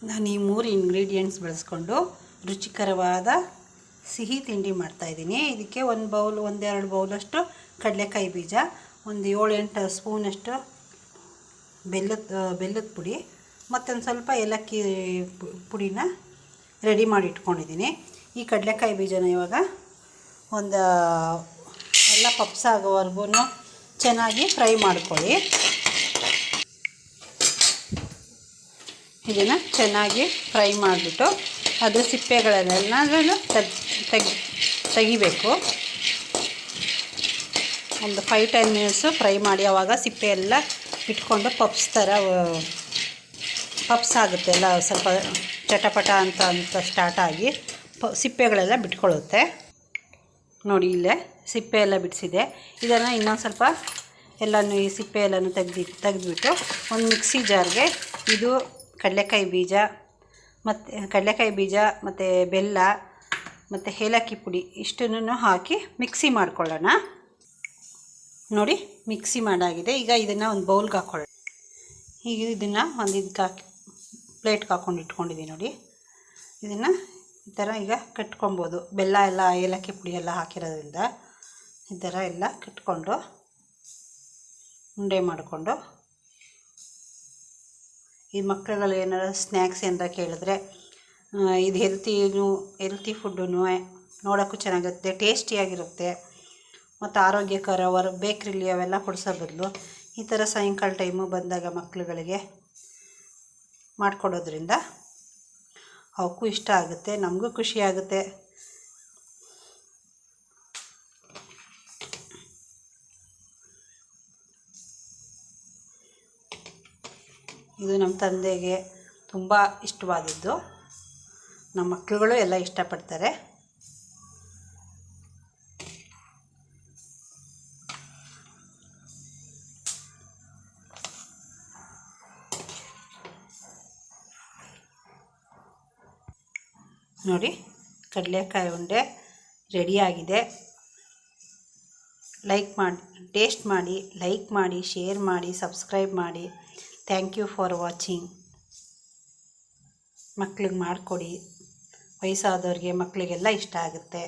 ನಾನು ಈ 3 ಇಂಗ್ರೀಡಿಯೆಂಟ್ಸ್ ಬಳಸ್ಕೊಂಡು ರುಚಿಕರವಾದ ಸಿಹಿ ತಿಂಡಿ ಮಾಡ್ತಾಯಿದ್ದೀನಿ. ಇದಕ್ಕೆ ಒಂದೆರಡು ಬೌಲಷ್ಟು ಕಡಲೆಕಾಯಿ ಬೀಜ, ಒಂದು 7-8 ಸ್ಪೂನಷ್ಟು ಬೆಲ್ಲದ ಪುಡಿ, ಮತ್ತೊಂದು ಸ್ವಲ್ಪ ಏಲಕ್ಕಿ ಪುಡಿನ ರೆಡಿ ಮಾಡಿ ಇಟ್ಕೊಂಡಿದ್ದೀನಿ. ಈ ಕಡಲೆಕಾಯಿ ಬೀಜನ ಇವಾಗ ಒಂದು ಎಲ್ಲ ಪಪ್ಸಾಗೋವರೆಗೂ ಚೆನ್ನಾಗಿ ಫ್ರೈ ಮಾಡ್ಕೊಳ್ಳಿ. ಇದನ್ನು ಚೆನ್ನಾಗಿ ಫ್ರೈ ಮಾಡಿಬಿಟ್ಟು ಅದು ಸಿಪ್ಪೆಗಳನ್ನೆಲ್ಲ ತೆಗಿಬೇಕು. ಒಂದು 5-10 ಮಿನಿಟ್ಸು ಫ್ರೈ ಮಾಡಿ, ಆವಾಗ ಸಿಪ್ಪೆ ಎಲ್ಲ ಇಟ್ಕೊಂಡು ಪಪ್ಸ್ ಆಗುತ್ತೆ. ಎಲ್ಲ ಸ್ವಲ್ಪ ಚಟಪಟ ಅಂತ ಸ್ಟಾರ್ಟ್ ಆಗಿ ಸಿಪ್ಪೆಗಳೆಲ್ಲ ಬಿಟ್ಕೊಳ್ಳುತ್ತೆ. ನೋಡಿ, ಇಲ್ಲೇ ಸಿಪ್ಪೆ ಎಲ್ಲ ಬಿಡಿಸಿದೆ. ಇದನ್ನು ಇನ್ನೊಂದು ಸ್ವಲ್ಪ ಎಲ್ಲನೂ ಈ ಸಿಪ್ಪೆ ಎಲ್ಲನೂ ತೆಗೆದುಬಿಟ್ಟು ಒಂದು ಮಿಕ್ಸಿ ಜಾರ್ಗೆ ಇದು ಕಡಲೆಕಾಯಿ ಬೀಜ ಮತ್ತು ಬೆಲ್ಲ ಮತ್ತು ಏಲಕ್ಕಿ ಪುಡಿ ಇಷ್ಟನ್ನು ಹಾಕಿ ಮಿಕ್ಸಿ ಮಾಡ್ಕೊಳ್ಳೋಣ. ನೋಡಿ, ಮಿಕ್ಸಿ ಮಾಡಾಗಿದೆ. ಈಗ ಇದನ್ನು ಒಂದು ಬೌಲ್ಗೆ ಹಾಕ್ಕೊಳ್ಳೋಣ. ಈಗ ಇದನ್ನು ಒಂದು ಪ್ಲೇಟ್ಗೆ ಹಾಕ್ಕೊಂಡು ಇಟ್ಕೊಂಡಿದ್ದೀನಿ. ನೋಡಿ, ಇದನ್ನು ಈ ಥರ ಈಗ ಕಟ್ಕೊಬೋದು. ಬೆಲ್ಲ ಎಲ್ಲ ಏಲಕ್ಕಿ ಪುಡಿ ಎಲ್ಲ ಹಾಕಿರೋದ್ರಿಂದ ಈ ಥರ ಎಲ್ಲ ಕಟ್ಕೊಂಡು ಉಂಡೆ ಮಾಡಿಕೊಂಡು, ಈ ಮಕ್ಕಳುಗಳು ಏನಾರು ಸ್ನ್ಯಾಕ್ಸ್ ಏನಾರ ಕೇಳಿದ್ರೆ ಇದು ಹೆಲ್ತಿ ಫುಡ್ಡು, ನೋಡೋಕ್ಕೂ ಚೆನ್ನಾಗಿರುತ್ತೆ, ಟೇಸ್ಟಿಯಾಗಿರುತ್ತೆ ಮತ್ತು ಆರೋಗ್ಯಕರ. ಬೇಕ್ರಿಲಿ ಅವೆಲ್ಲ ಕೊಡಿಸೋ ಬದಲು ಈ ಥರ ಸಾಯಂಕಾಲ ಟೈಮು ಬಂದಾಗ ಮಕ್ಕಳುಗಳಿಗೆ ಮಾಡಿಕೊಡೋದ್ರಿಂದ ಅವಕ್ಕೂ ಇಷ್ಟ ಆಗುತ್ತೆ, ನಮಗೂ ಖುಷಿ ಆಗುತ್ತೆ. ಇದು ನಮ್ಮ ತಂದೆಗೆ ತುಂಬ ಇಷ್ಟವಾದದ್ದು. ನಮ್ಮ ಮಕ್ಕಳುಗಳು ಎಲ್ಲ ಇಷ್ಟಪಡ್ತಾರೆ. ನೋಡಿ, ಕಡಲೆಕಾಯಿ ಉಂಡೆ ರೆಡಿಯಾಗಿದೆ. ಟೇಸ್ಟ್ ಮಾಡಿ, ಲೈಕ್ ಮಾಡಿ, ಶೇರ್ ಮಾಡಿ, ಸಬ್ಸ್ಕ್ರೈಬ್ ಮಾಡಿ. Thank you for watching. ಮಕ್ಳಿಗೆ ಮಾಡಿಕೊಡಿ, ವಯಸ್ಸಾದವ್ರಿಗೆ ಮಕ್ಕಳಿಗೆಲ್ಲ ಇಷ್ಟ ಆಗುತ್ತೆ.